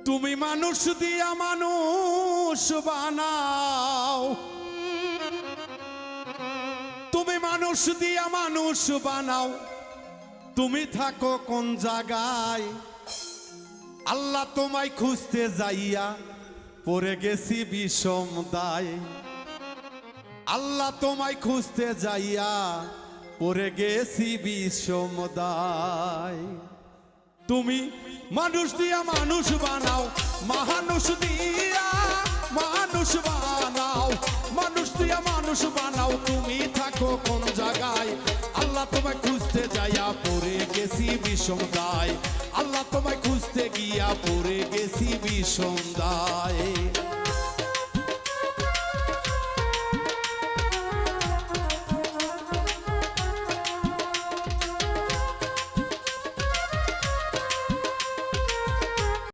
তুমি মানুষ দিয়া মানুষ বানাও, তুমি মানুষ দিয়া মানুষ বানাও, তুমি থাকো কোন জায়গায়? আল্লাহ তোমায় খুঁজতে যাইয়া পড়ে গেছি বিষম দায়। আল্লাহ তোমায় খুঁজতে যাইয়া পড়ে গেছি বিষম দায়। তুমি মানুষ দিয়া মানুষ বানাও, মানুষ দিয়া মানুষ বানাও, মানুষ দিয়া মানুষ বানাও, তুমি থাকো কোন জায়গায়? আল্লাহ তোমায় খুঁজতে যাইয়া পড়ে গেছি বিষম দায়। আল্লাহ তোমায় খুঁজতে গিয়া পড়ে গেছি বিষম দায়।